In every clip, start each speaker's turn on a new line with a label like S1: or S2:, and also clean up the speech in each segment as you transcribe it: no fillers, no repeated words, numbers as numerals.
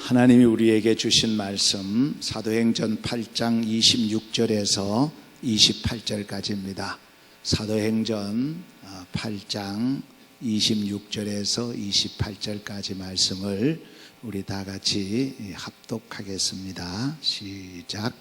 S1: 하나님이 우리에게 주신 말씀 사도행전 8장 26절에서 28절까지입니다. 사도행전 8장 26절에서 28절까지 말씀을 우리 다 같이 합독하겠습니다. 시작.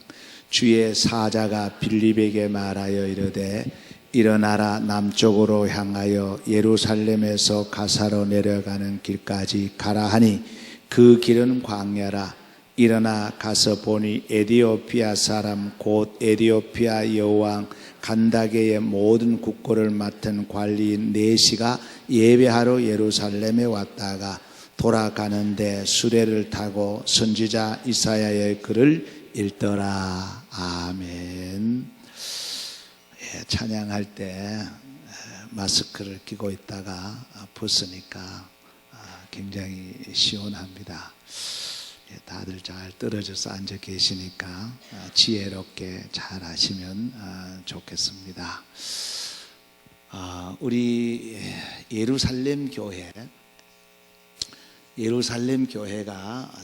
S1: 주의 사자가 빌립에게 말하여 이르되 일어나라, 남쪽으로 향하여 예루살렘에서 가사로 내려가는 길까지 가라 하니 그 길은 광야라. 일어나 가서 보니 에디오피아 사람 곧 에디오피아 여왕 간다게의 모든 국고를 맡은 관리인 네시가 예배하러 예루살렘에 왔다가 돌아가는데 수레를 타고 선지자 이사야의 글을 읽더라. 아멘. 찬양할 때 마스크를 끼고 있다가 벗으니까 굉장히 시원합니다. 다들 잘 떨어져서 앉아 계시니까 지혜롭게 잘 하시면 좋겠습니다. 우리 예루살렘 교회가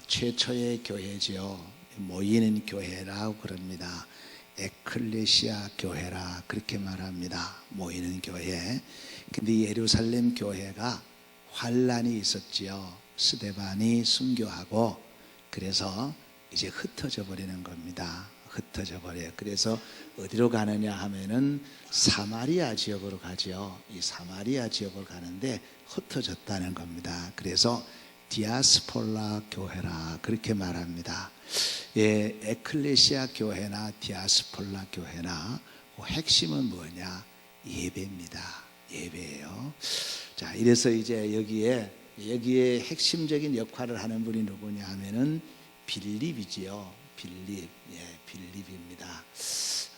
S1: 최초의 교회죠. 모이는 교회라고 그럽니다. 에클레시아 교회라 그렇게 말합니다. 모이는 교회. 근데 예루살렘 교회가 환란이 있었지요. 스데반이 순교하고 그래서 이제 흩어져 버리는 겁니다. 흩어져 버려요. 그래서 어디로 가느냐 하면은 사마리아 지역으로 가죠. 이 사마리아 지역으로 가는데 흩어졌다는 겁니다. 그래서 디아스폴라 교회라 그렇게 말합니다. 에클레시아 교회나 디아스폴라 교회나 그 핵심은 뭐냐? 예배입니다. 예배예요. 자, 이래서 이제 여기에 핵심적인 역할을 하는 분이 누구냐 하면은 빌립이지요. 빌립입니다.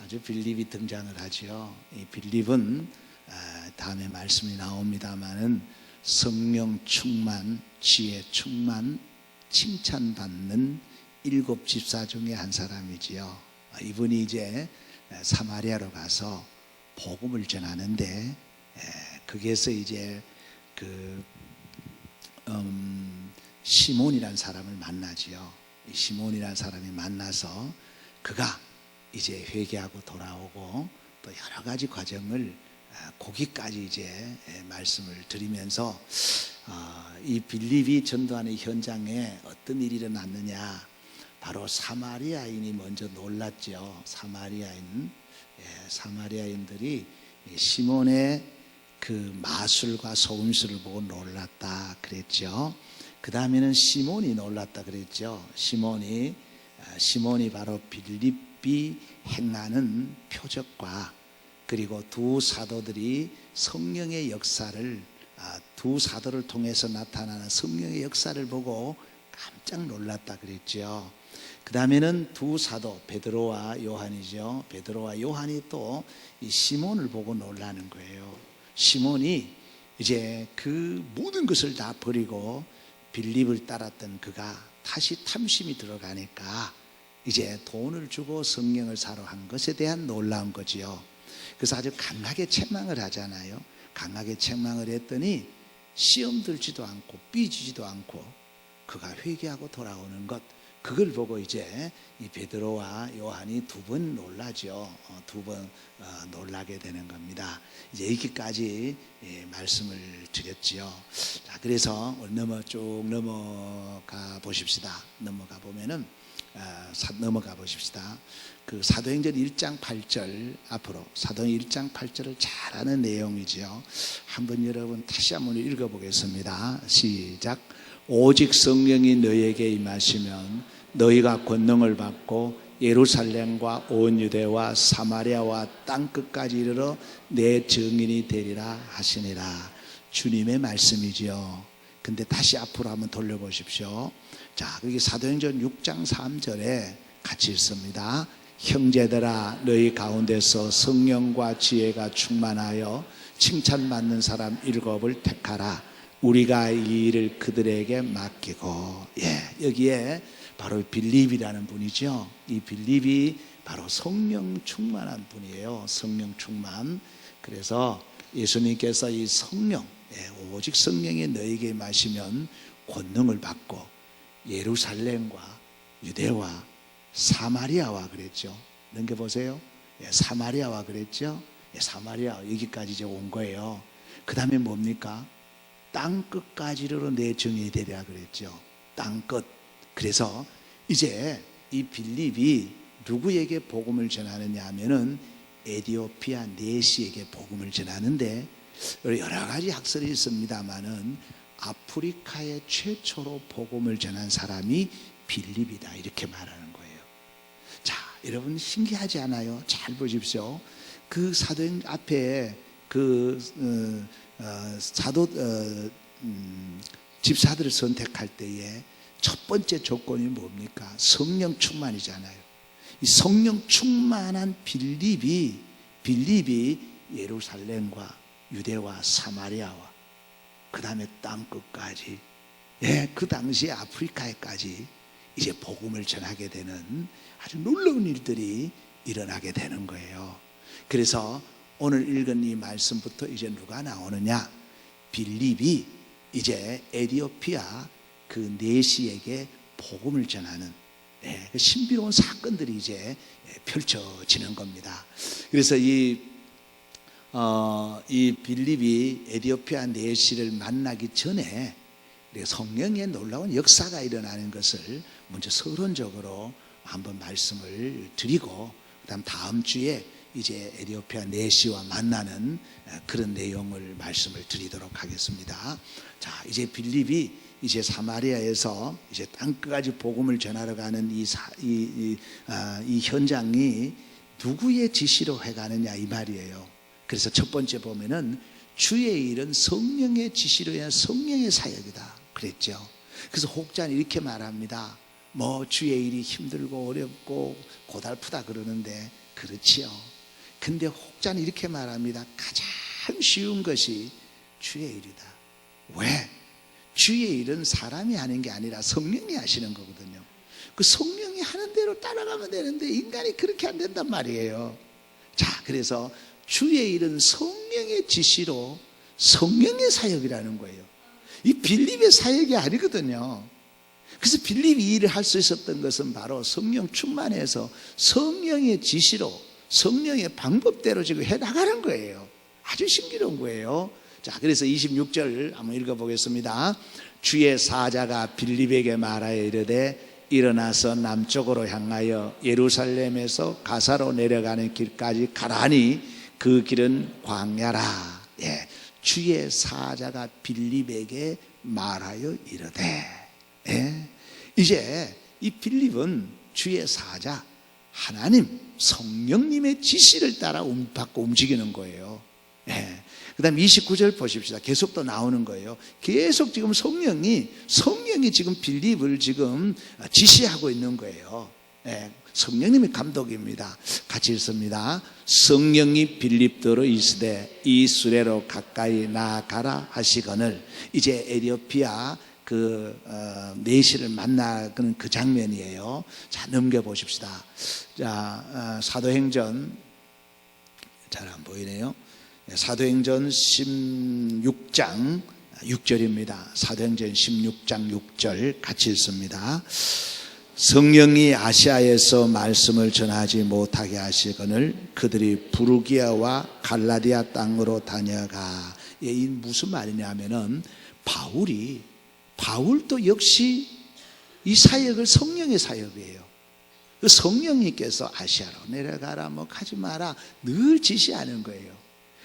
S1: 아주 빌립이 등장을 하죠. 이 빌립은 다음에 말씀이 나옵니다마는 성령 충만, 지혜 충만, 칭찬받는 7 집사 중에 한 사람이지요. 이분이 이제 사마리아로 가서 복음을 전하는데 거기에서 이제 시몬이라는 사람을 만나지요. 이 시몬이라는 사람이 만나서 그가 이제 회개하고 돌아오고 또 여러 가지 과정을 거기까지 이제 말씀을 드리면서 이 빌립이 전도하는 현장에 어떤 일이 일어났느냐, 바로 사마리아인이 먼저 놀랐죠. 사마리아인들이 시몬의 그 마술과 소금술을 보고 놀랐다 그랬죠. 그 다음에는 시몬이 놀랐다 그랬죠. 시몬이 바로 빌립이 행하는 표적과 그리고 두 사도들이 성령의 역사를 두 사도를 통해서 나타나는 성령의 역사를 보고 깜짝 놀랐다 그랬죠. 그 다음에는 두 사도 베드로와 요한이죠. 베드로와 요한이 또 이 시몬을 보고 놀라는 거예요. 시몬이 이제 그 모든 것을 다 버리고 빌립을 따랐던 그가 다시 탐심이 들어가니까 이제 돈을 주고 성령을 사러 한 것에 대한 놀라운 거지요. 그래서 아주 강하게 책망을 하잖아요. 강하게 책망을 했더니 시험 들지도 않고 삐지지도 않고 그가 회개하고 돌아오는 것, 그걸 보고 이제 이 베드로와 요한이 두 번 놀라죠. 두 번 놀라게 되는 겁니다. 이제 여기까지 말씀을 드렸지요. 자, 그래서 쭉 넘어가 보십시다. 넘어가 보십시다. 그 사도행전 1장 8절 앞으로 사도행전 1장 8절을 잘 아는 내용이지요. 한번 여러분 다시 한번 읽어보겠습니다. 시작. 오직 성령이 너희에게 임하시면 너희가 권능을 받고 예루살렘과 온 유대와 사마리아와 땅끝까지 이르러 내 증인이 되리라 하시니라. 주님의 말씀이지요. 근데 다시 앞으로 한번 돌려보십시오. 자, 여기 사도행전 6장 3절에 같이 읽습니다. 형제들아, 너희 가운데서 성령과 지혜가 충만하여 칭찬받는 사람 7을 택하라. 우리가 이 일을 그들에게 맡기고. 여기에 바로 빌립이라는 분이죠. 이 빌립이 바로 성령 충만한 분이에요. 성령 충만. 그래서 예수님께서 이 성령, 오직 성령이 너에게 마시면 권능을 받고 예루살렘과 유대와 사마리아와 그랬죠. 넘겨보세요. 사마리아와 그랬죠. 사마리아 여기까지 이제 온 거예요. 그 다음에 뭡니까? 땅끝까지로 내 정이 되랴 그랬죠. 땅끝. 그래서 이제 이 빌립이 누구에게 복음을 전하느냐 하면은 에디오피아 내시에게 복음을 전하는데, 여러 가지 학설이 있습니다만은 아프리카의 최초로 복음을 전한 사람이 빌립이다 이렇게 말하는 거예요. 자, 여러분 신기하지 않아요? 잘 보십시오. 그 사도행 앞에 그 집사들을 선택할 때에 첫 번째 조건이 뭡니까? 성령 충만이잖아요. 이 성령 충만한 빌립이 예루살렘과 유대와 사마리아와 그 다음에 땅끝까지, 그 당시에 아프리카에까지 이제 복음을 전하게 되는 아주 놀라운 일들이 일어나게 되는 거예요. 그래서 오늘 읽은 이 말씀부터 이제 누가 나오느냐? 빌립이 이제 에디오피아 그 내시에게 복음을 전하는 그 신비로운 사건들이 이제 펼쳐지는 겁니다. 그래서 이 빌립이 에디오피아 내시를 만나기 전에 성령의 놀라운 역사가 일어나는 것을 먼저 서론적으로 한번 말씀을 드리고, 그다음 다음 주에 이제 에디오피아 내시와 만나는 그런 내용을 말씀을 드리도록 하겠습니다. 자, 이제 빌립이 이제 사마리아에서 이제 땅끝까지 복음을 전하러 가는 이 현장이 누구의 지시로 해가느냐 이 말이에요. 그래서 첫 번째 보면은 주의 일은 성령의 지시로 인한 성령의 사역이다 그랬죠. 그래서 혹자는 이렇게 말합니다. 뭐 주의 일이 힘들고 어렵고 고달프다 그러는데 그렇지요. 근데 혹자는 이렇게 말합니다. 가장 쉬운 것이 주의 일이다. 왜? 주의 일은 사람이 하는 게 아니라 성령이 하시는 거거든요. 그 성령이 하는 대로 따라가면 되는데 인간이 그렇게 안 된단 말이에요. 자, 그래서 주의 일은 성령의 지시로 성령의 사역이라는 거예요. 이 빌립의 사역이 아니거든요. 그래서 빌립이 이 일을 할 수 있었던 것은 바로 성령 충만해서 성령의 지시로 성령의 방법대로 지금 해나가는 거예요. 아주 신기로운 거예요. 자, 그래서 26절 한번 읽어보겠습니다. 주의 사자가 빌립에게 말하여 이르되 일어나서 남쪽으로 향하여 예루살렘에서 가사로 내려가는 길까지 가라니 그 길은 광야라. 주의 사자가 빌립에게 말하여 이르되. 이제 이 빌립은 주의 사자 하나님 성령님의 지시를 따라 받고 움직이는 거예요. 그 다음 29절 보십시다. 계속 또 나오는 거예요. 계속 지금 성령이 지금 빌립을 지금 지시하고 있는 거예요. 성령님이 감독입니다. 같이 읽습니다. 성령이 빌립더러 이르시되 이 수레로 가까이 나아가라 하시거늘. 이제 에디오피아 내시를 만나는 그 장면이에요. 자, 넘겨보십시다. 자, 사도행전 잘 안 보이네요. 사도행전 16장 6절입니다. 사도행전 16장 6절 같이 읽습니다. 성령이 아시아에서 말씀을 전하지 못하게 하시거늘 그들이 부르기아와 갈라디아 땅으로 다녀가. 이 무슨 말이냐 하면은 바울도 역시 이 사역을 성령의 사역이에요. 그 성령님께서 아시아로 내려가라 뭐 가지 마라 늘 지시하는 거예요.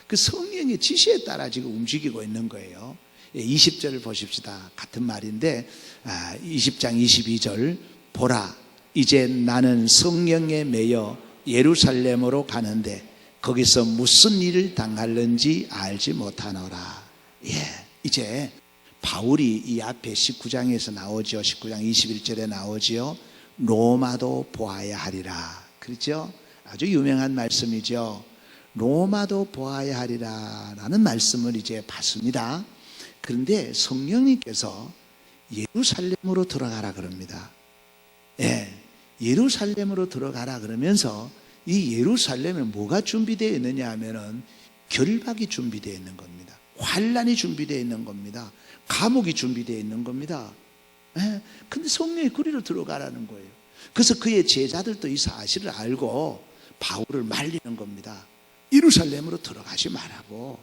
S1: 그 성령의 지시에 따라 지금 움직이고 있는 거예요. 20절을 보십시다. 같은 말인데 20장 22절 보라 이제 나는 성령에 매여 예루살렘으로 가는데 거기서 무슨 일을 당할는지 알지 못하노라. 이제 바울이 이 앞에 19장에서 나오죠. 19장 21절에 나오죠. 로마도 보아야 하리라. 그렇죠? 아주 유명한 말씀이죠. 로마도 보아야 하리라 라는 말씀을 이제 봤습니다. 그런데 성령님께서 예루살렘으로 들어가라 그럽니다. 예루살렘으로 들어가라 그러면서 이 예루살렘에 뭐가 준비되어 있느냐 하면은 결박이 준비되어 있는 겁니다. 환란이 준비되어 있는 겁니다. 감옥이 준비되어 있는 겁니다. 예. 근데 성령의 거리로 들어가라는 거예요. 그래서 그의 제자들도 이 사실을 알고 바울을 말리는 겁니다. 예루살렘으로 들어가지 말라고.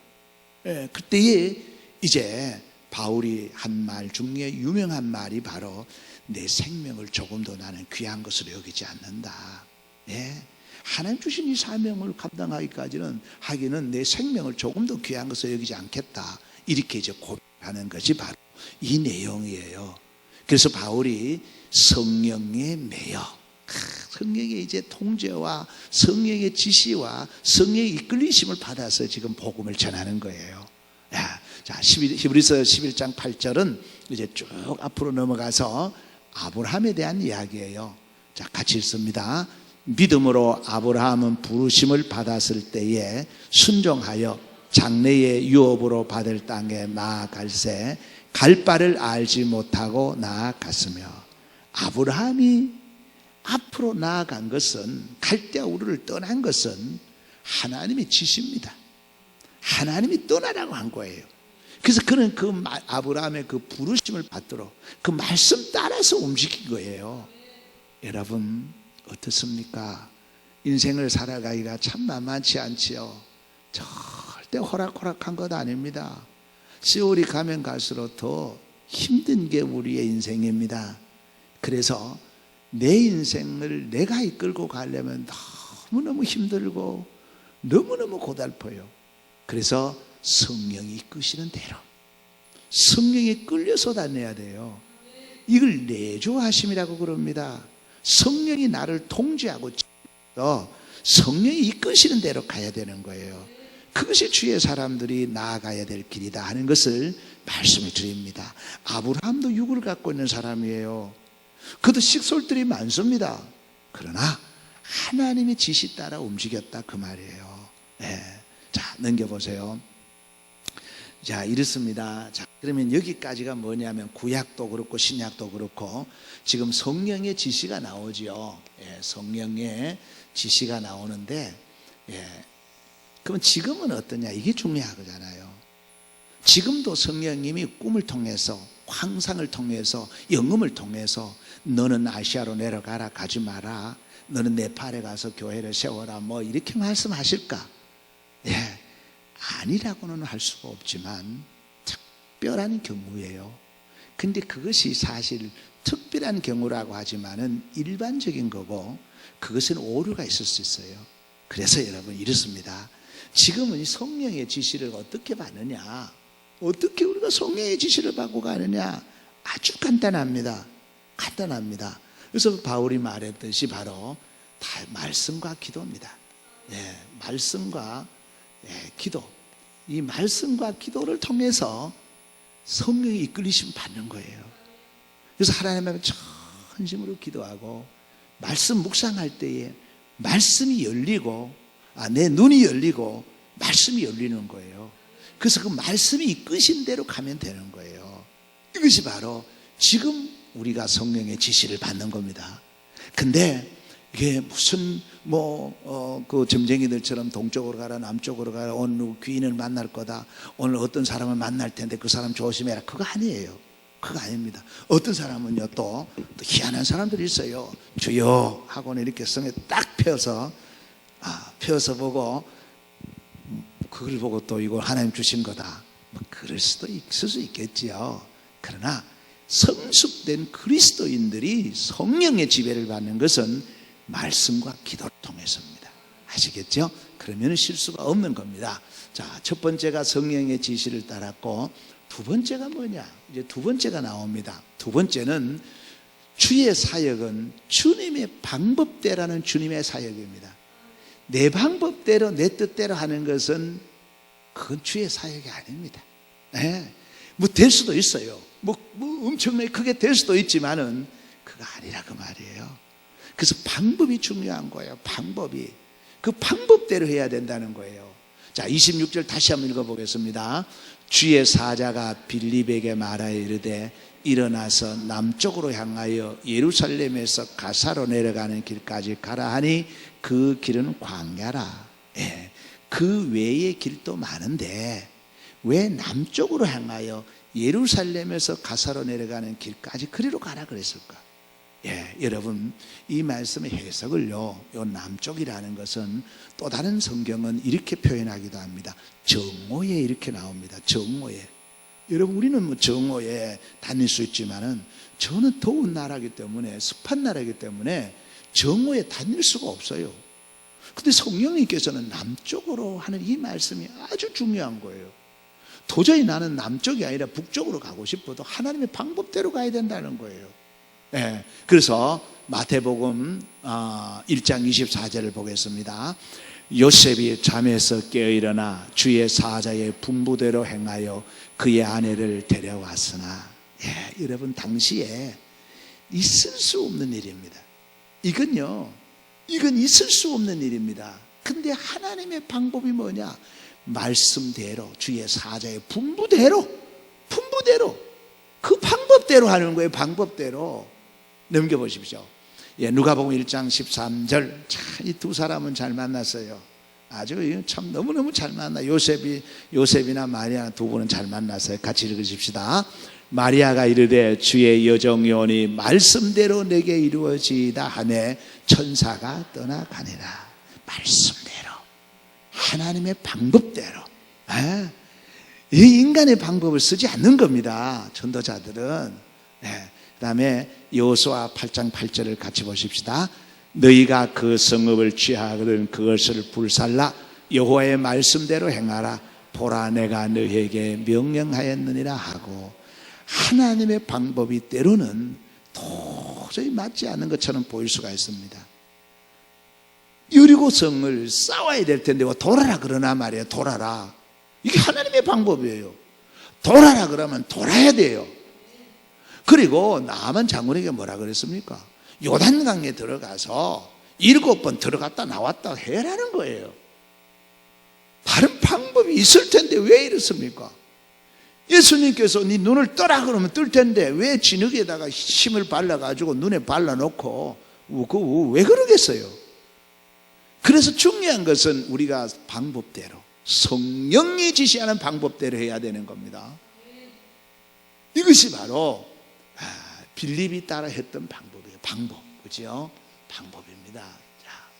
S1: 예. 그때에 이제 바울이 한 말 중에 유명한 말이 바로 내 생명을 조금도 나는 귀한 것으로 여기지 않는다. 예. 하나님 주신 이 사명을 감당하기까지는 하기는 내 생명을 조금도 귀한 것으로 여기지 않겠다. 이렇게 이제 고백하는 것이 바로 이 내용이에요. 그래서 바울이 성령에 매여 성령의 이제 통제와 성령의 지시와 성령의 이끌리심을 받아서 지금 복음을 전하는 거예요. 자, 히브리서 11장 8절은 이제 쭉 앞으로 넘어가서 아브라함에 대한 이야기예요. 자, 같이 읽습니다. 믿음으로 아브라함은 부르심을 받았을 때에 순종하여 장래의 유업으로 받을 땅에 나아갈새 갈 바를 알지 못하고 나아갔으며, 아브라함이 앞으로 나아간 것은, 갈대아 우르를 떠난 것은 하나님의 지시입니다. 하나님이 떠나라고 한 거예요. 그래서 그는 그 아브라함의 그 부르심을 받도록 그 말씀 따라서 움직인 거예요. 여러분 어떻습니까? 인생을 살아가기가 참 만만치 않지요. 절대 호락호락한 것 아닙니다. 세월이 가면 갈수록 더 힘든 게 우리의 인생입니다. 그래서 내 인생을 내가 이끌고 가려면 너무너무 힘들고 너무너무 고달퍼요. 그래서 성령이 이끄시는 대로 성령이 끌려서 다녀야 돼요. 이걸 내조하심이라고 그럽니다. 성령이 나를 통제하고 성령이 이끄시는 대로 가야 되는 거예요. 그것이 주의 사람들이 나아가야 될 길이다 하는 것을 말씀을 드립니다. 아브라함도 육을 갖고 있는 사람이에요. 그도 식솔들이 많습니다. 그러나 하나님의 지시 따라 움직였다 그 말이에요. 네. 자, 넘겨보세요. 자, 이렇습니다. 자, 그러면 여기까지가 뭐냐면 구약도 그렇고 신약도 그렇고 지금 성령의 지시가 나오지요. 예, 성령의 지시가 나오는데, 예, 그럼 지금은 어떠냐? 이게 중요하잖아요. 지금도 성령님이 꿈을 통해서, 환상을 통해서, 영음을 통해서 너는 아시아로 내려가라, 가지 마라, 너는 네팔에 가서 교회를 세워라, 뭐 이렇게 말씀하실까? 예, 아니라고는 할 수가 없지만 특별한 경우예요. 근데 그것이 사실 특별한 경우라고 하지만은 일반적인 거고 그것은 오류가 있을 수 있어요. 그래서 여러분 이렇습니다. 지금은 성령의 지시를 어떻게 받느냐, 어떻게 우리가 성령의 지시를 받고 가느냐, 아주 간단합니다. 간단합니다. 그래서 바울이 말했듯이 바로 다 말씀과 기도입니다. 예, 말씀과 기도, 이 말씀과 기도를 통해서 성령이 이끌리심 받는 거예요. 그래서 하나님 앞에 전심으로 기도하고 말씀 묵상할 때에 말씀이 열리고, 내 눈이 열리고 말씀이 열리는 거예요. 그래서 그 말씀이 이끄신 대로 가면 되는 거예요. 이것이 바로 지금 우리가 성령의 지시를 받는 겁니다. 근데 이게 무슨 그 점쟁이들처럼 동쪽으로 가라, 남쪽으로 가라, 오늘 귀인을 만날 거다, 오늘 어떤 사람을 만날 텐데 그 사람 조심해라, 그거 아니에요. 그거 아닙니다. 어떤 사람은요 또 희한한 사람들이 있어요. 주여 하고는 이렇게 성에 딱 펴서 보고, 그걸 보고 또 이거 하나님 주신 거다, 뭐 그럴 수도 있을 수 있겠지요. 그러나 성숙된 그리스도인들이 성령의 지배를 받는 것은 말씀과 기도를 통해서입니다. 아시겠죠? 그러면 실수가 없는 겁니다. 자, 첫 번째가 성령의 지시를 따랐고, 두 번째가 뭐냐? 이제 두 번째가 나옵니다. 두 번째는 주의 사역은 주님의 방법대로라는 주님의 사역입니다. 내 방법대로, 내 뜻대로 하는 것은 그건 주의 사역이 아닙니다. 네. 뭐 될 수도 있어요. 뭐 엄청나게 크게 될 수도 있지만은 그거 아니라 그 말이에요. 그래서 방법이 중요한 거예요. 방법이. 그 방법대로 해야 된다는 거예요. 자, 26절 다시 한번 읽어보겠습니다. 주의 사자가 빌립에게 말하여 이르되 일어나서 남쪽으로 향하여 예루살렘에서 가사로 내려가는 길까지 가라 하니 그 길은 광야라. 예, 그 외의 길도 많은데 왜 남쪽으로 향하여 예루살렘에서 가사로 내려가는 길까지 그리로 가라 그랬을까? 여러분, 이 말씀의 해석을요, 요 남쪽이라는 것은 또 다른 성경은 이렇게 표현하기도 합니다. 정오에 이렇게 나옵니다. 정오에. 여러분, 우리는 뭐 정오에 다닐 수 있지만은 저는 더운 나라이기 때문에, 습한 나라이기 때문에 정오에 다닐 수가 없어요. 근데 성령님께서는 남쪽으로 하는 이 말씀이 아주 중요한 거예요. 도저히 나는 남쪽이 아니라 북쪽으로 가고 싶어도 하나님의 방법대로 가야 된다는 거예요. 그래서 마태복음 1장 24절을 보겠습니다. 요셉이 잠에서 깨어일어나 주의 사자의 분부대로 행하여 그의 아내를 데려왔으나, 여러분, 당시에 있을 수 없는 일입니다. 이건 있을 수 없는 일입니다. 근데 하나님의 방법이 뭐냐? 말씀대로, 주의 사자의 분부대로 그 방법대로 하는 거예요. 방법대로. 넘겨보십시오. 누가복음 1장 13절. 이 두 사람은 잘 만났어요. 아주 참 너무너무 잘 만나. 요셉이나 마리아 두 분은 잘 만났어요. 같이 읽으십시다. 마리아가 이르되 주의 여정요원이 말씀대로 내게 이루어지이다 하매 천사가 떠나가니라. 말씀대로, 하나님의 방법대로. 이 인간의 방법을 쓰지 않는 겁니다, 전도자들은. 그 다음에 여호수아 8장 8절을 같이 보십시다. 너희가 그 성읍을 취하거든 그것을 불살라 여호와의 말씀대로 행하라. 보라, 내가 너희에게 명령하였느니라 하고, 하나님의 방법이 때로는 도저히 맞지 않는 것처럼 보일 수가 있습니다. 여리고성을 싸워야 될 텐데 돌아라 그러나 말이에요. 돌아라. 이게 하나님의 방법이에요. 돌아라 그러면 돌아야 돼요. 그리고 나만 장군에게 뭐라 그랬습니까? 요단강에 들어가서 7번 들어갔다 나왔다 해라는 거예요. 다른 방법이 있을 텐데 왜 이렇습니까? 예수님께서 네 눈을 떠라 그러면 뜰 텐데 왜 진흙에다가 힘을 발라가지고 눈에 발라놓고 왜 그러겠어요? 그래서 중요한 것은 우리가 방법대로, 성령이 지시하는 방법대로 해야 되는 겁니다. 이것이 바로 빌립이 따라 했던 방법이에요. 방법, 그죠? 방법입니다.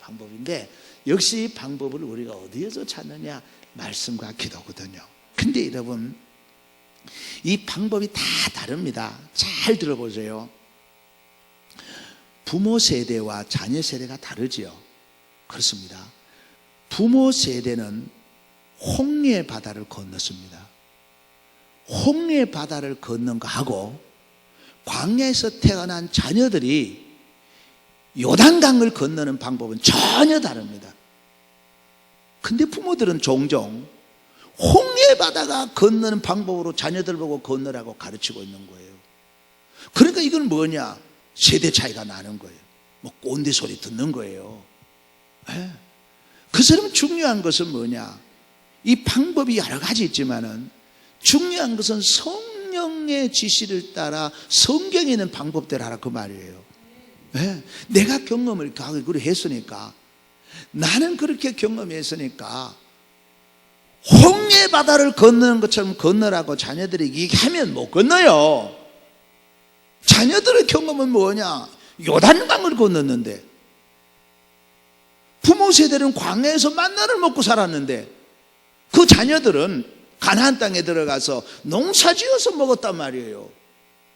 S1: 방법인데, 역시 방법을 우리가 어디에서 찾느냐? 말씀과 기도거든요. 근데 여러분, 이 방법이 다 다릅니다. 잘 들어보세요. 부모 세대와 자녀 세대가 다르지요. 그렇습니다. 부모 세대는 홍해의 바다를 건넜습니다. 홍해의 바다를 건넌 거하고 광야에서 태어난 자녀들이 요단강을 건너는 방법은 전혀 다릅니다. 근데 부모들은 종종 홍해 바다가 건너는 방법으로 자녀들 보고 건너라고 가르치고 있는 거예요. 그러니까 이건 뭐냐? 세대 차이가 나는 거예요. 뭐 꼰대 소리 듣는 거예요. 그처럼 중요한 것은 뭐냐? 이 방법이 여러 가지 있지만은 중요한 것은 성령의 지시를 따라 성경에 있는 방법대로 하라 그 말이에요. 내가 경험을 그걸 했으니까, 나는 그렇게 경험했으니까 홍해 바다를 건너는 것처럼 건너라고 자녀들에게 얘기하면 못 건너요. 자녀들의 경험은 뭐냐? 요단강을 건넜는데, 부모 세대는 광야에서 만나를 먹고 살았는데 그 자녀들은 가나안 땅에 들어가서 농사지어서 먹었단 말이에요.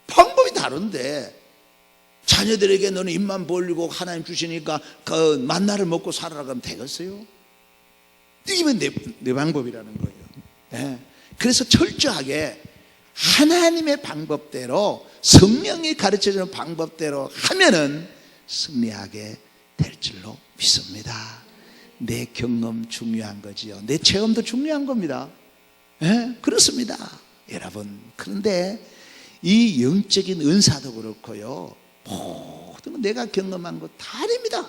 S1: 방법이 다른데 자녀들에게 너는 입만 벌리고 하나님 주시니까 그 만나를 먹고 살아라 그러면 되겠어요? 이게 내 방법이라는 거예요. 그래서 철저하게 하나님의 방법대로, 성령이 가르쳐주는 방법대로 하면은 승리하게 될 줄로 믿습니다. 내 경험 중요한 거지요. 내 체험도 중요한 겁니다. 그렇습니다, 여러분. 그런데 이 영적인 은사도 그렇고요, 모든 건 내가 경험한 것 다 아닙니다.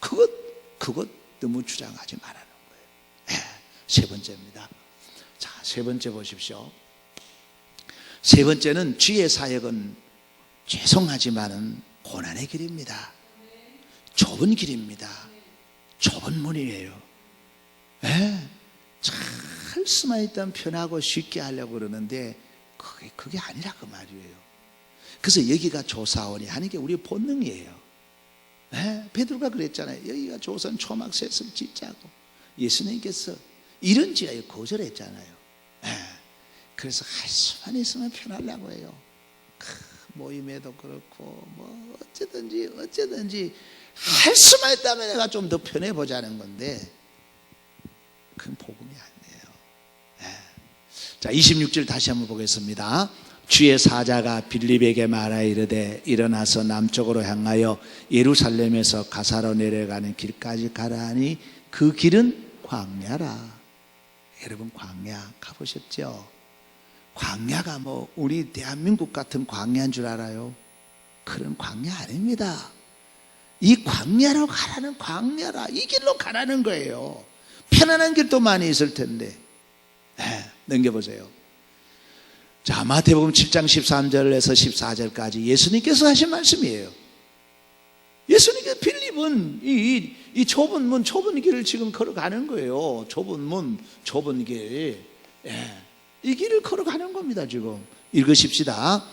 S1: 그것 너무 주장하지 말라는 거예요. 세 번째입니다. 자, 세 번째 보십시오. 세 번째는 주의 사역은 죄송하지만은 고난의 길입니다. 좁은 길입니다. 좁은 문이에요. 잘 수만 있다면 편하고 쉽게 하려고 그러는데 그게 아니라 그 말이에요. 그래서 여기가 조사오니 하는 게 우리의 본능이에요. 베드로가 그랬잖아요. 여기가 조선 초막셋을 짓자고 예수님께서 이런 지하에 거절했잖아요. 그래서 할 수만 있으면 편하려고 해요. 모임에도 그렇고 뭐 어쨌든지 할 수만 있다면 내가 좀 더 편해 보자는 건데 그건 복음이 아니에요. 자, 26절 다시 한번 보겠습니다. 주의 사자가 빌립에게 말하 이르되 일어나서 남쪽으로 향하여 예루살렘에서 가사로 내려가는 길까지 가라 하니 그 길은 광야라. 여러분 광야 가보셨죠? 광야가 뭐 우리 대한민국 같은 광야인 줄 알아요? 그런 광야 아닙니다. 이 광야로 가라는 광야라. 이 길로 가라는 거예요. 편안한 길도 많이 있을 텐데. 넘겨보세요. 자, 마태복음 7장 13절에서 14절까지 예수님께서 하신 말씀이에요. 예수님께서 빌립은 이 좁은 길을 지금 걸어가는 거예요. 좁은 문, 좁은 길. 이 길을 걸어가는 겁니다. 지금 읽으십시다.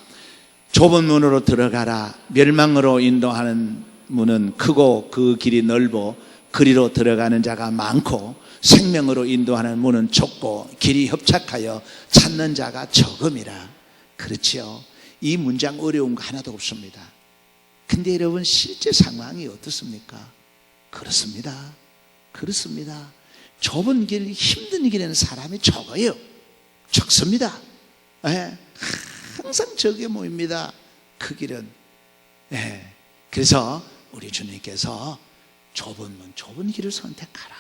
S1: 좁은 문으로 들어가라. 멸망으로 인도하는 문은 크고 그 길이 넓어 그리로 들어가는 자가 많고 생명으로 인도하는 문은 좁고 길이 협착하여 찾는 자가 적음이라. 그렇지요. 이 문장 어려운 거 하나도 없습니다. 근데 여러분 실제 상황이 어떻습니까? 그렇습니다. 좁은 길, 힘든 길에는 사람이 적어요. 적습니다. 항상 적게 모입니다. 그 길은. 그래서 우리 주님께서 좁은 문, 좁은 길을 선택하라.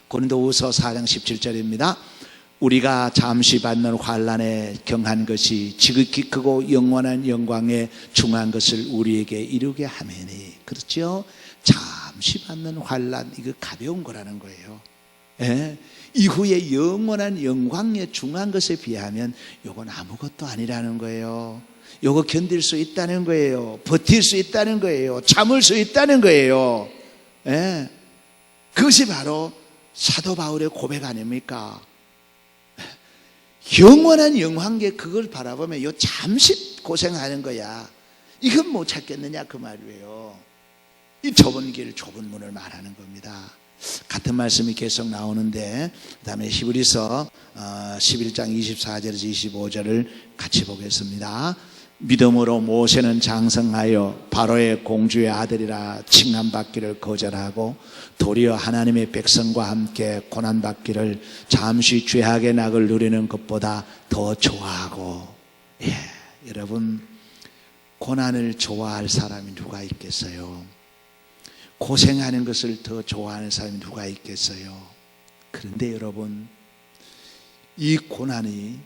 S1: 고린도후서 4장 17절입니다. 우리가 잠시 받는 환난에 경한 것이 지극히 크고 영원한 영광에 중한 것을 우리에게 이루게 하매니. 그렇죠? 잠시 받는 환난, 이거 가벼운 거라는 거예요. 이후에 영원한 영광에 중한 것에 비하면 요건 아무것도 아니라는 거예요. 요거 견딜 수 있다는 거예요. 버틸 수 있다는 거예요. 참을 수 있다는 거예요. 그것이 바로 사도 바울의 고백 아닙니까? 영원한 영광에 그걸 바라보면 요 잠시 고생하는 거야. 이건 못 찾겠느냐 그 말이에요. 이 좁은 길, 좁은 문을 말하는 겁니다. 같은 말씀이 계속 나오는데 그 다음에 히브리서 11장 24절에서 25절을 같이 보겠습니다. 믿음으로 모세는 장성하여 바로의 공주의 아들이라 칭함받기를 거절하고 도리어 하나님의 백성과 함께 고난받기를 잠시 죄악의 낙을 누리는 것보다 더 좋아하고. 여러분 고난을 좋아할 사람이 누가 있겠어요? 고생하는 것을 더 좋아하는 사람이 누가 있겠어요? 그런데 여러분 이 고난이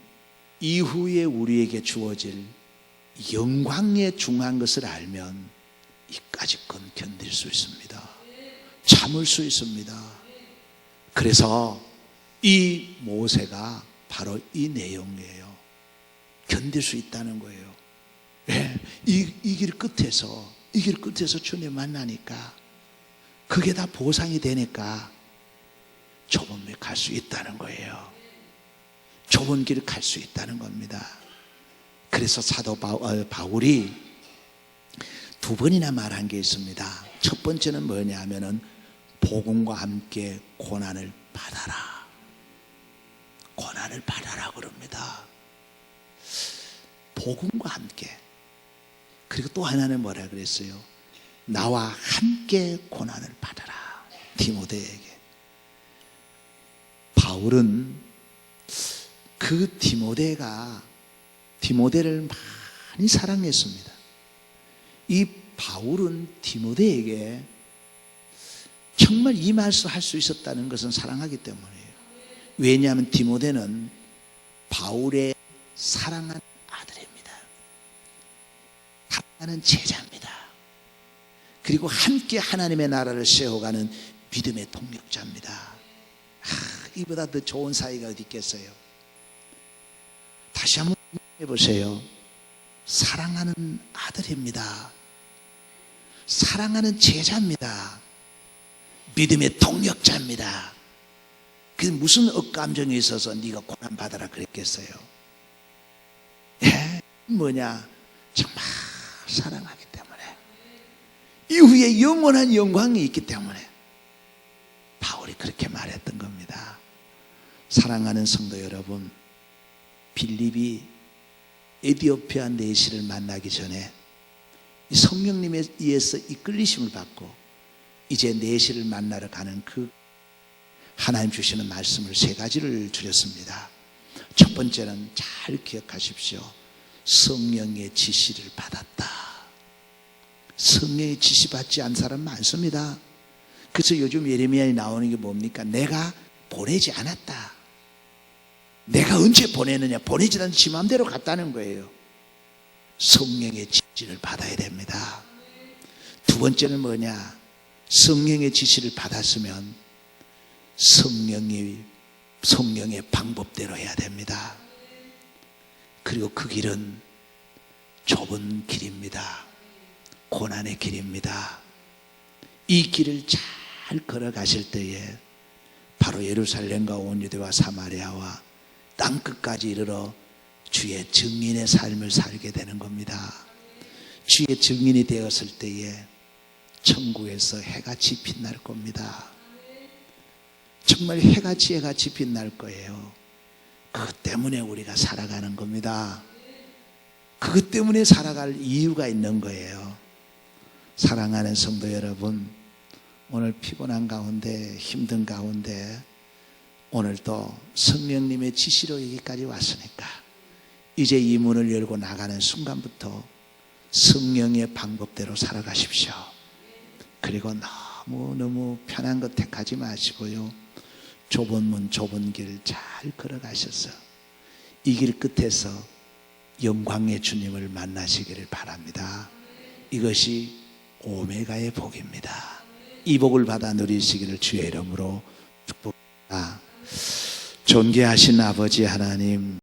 S1: 이후에 우리에게 주어질 영광에 중한 것을 알면 이까짓 건 견딜 수 있습니다. 참을 수 있습니다. 그래서 이 모세가 바로 이 내용이에요. 견딜 수 있다는 거예요. 이 길 끝에서 주님 만나니까 그게 다 보상이 되니까 좁은 길 갈 수 있다는 거예요. 좁은 길 갈 수 있다는 겁니다. 그래서 사도 바울이 두 번이나 말한 게 있습니다. 첫 번째는 뭐냐 하면은 복음과 함께 고난을 받아라. 고난을 받아라 그럽니다. 복음과 함께. 그리고 또 하나는 뭐라 그랬어요? 나와 함께 고난을 받아라. 디모데에게. 바울은 그 디모데를 많이 사랑했습니다. 이 바울은 디모데에게 정말 이 말씀을 할 수 있었다는 것은 사랑하기 때문이에요. 왜냐하면 디모데는 바울의 사랑하는 아들입니다. 사랑하는 제자입니다. 그리고 함께 하나님의 나라를 세워가는 믿음의 동력자입니다. 이보다 더 좋은 사이가 어디 있겠어요? 다시 한번 해보세요. 사랑하는 아들입니다. 사랑하는 제자입니다. 믿음의 동력자입니다. 그 무슨 억감정이 있어서 네가 고난받아라 그랬겠어요? 뭐냐? 정말 사랑하기 때문에, 이후에 영원한 영광이 있기 때문에 바울이 그렇게 말했던 겁니다. 사랑하는 성도 여러분, 빌립이 에디오피아 내시를 만나기 전에 이 성령님에 의해서 이끌리심을 받고 이제 내시를 만나러 가는 그 하나님 주시는 말씀을 세 가지를 드렸습니다. 첫 번째는 잘 기억하십시오. 성령의 지시를 받았다. 성령의 지시 받지 않은 사람 많습니다. 그래서 요즘 예레미야에 나오는 게 뭡니까? 내가 보내지 않았다. 내가 언제 보내느냐? 보내지 않은 지 마음대로 갔다는 거예요. 성령의 지시를 받아야 됩니다. 두 번째는 뭐냐? 성령의 지시를 받았으면 성령의 방법대로 해야 됩니다. 그리고 그 길은 좁은 길입니다. 고난의 길입니다. 이 길을 잘 걸어가실 때에 바로 예루살렘과 온 유대와 사마리아와 땅끝까지 이르러 주의 증인의 삶을 살게 되는 겁니다. 주의 증인이 되었을 때에 천국에서 해같이 빛날 겁니다. 정말 해같이 빛날 거예요. 그것 때문에 우리가 살아가는 겁니다. 그것 때문에 살아갈 이유가 있는 거예요. 사랑하는 성도 여러분, 오늘 피곤한 가운데, 힘든 가운데 오늘도 성령님의 지시로 여기까지 왔으니까 이제 이 문을 열고 나가는 순간부터 성령의 방법대로 살아가십시오. 그리고 너무 편한 것 택하지 마시고요, 좁은 문 좁은 길 잘 걸어가셔서 이 길 끝에서 영광의 주님을 만나시기를 바랍니다. 이것이 오메가의 복입니다. 이 복을 받아 누리시기를 주의 이름으로 축복합니다. 존귀하신 아버지 하나님,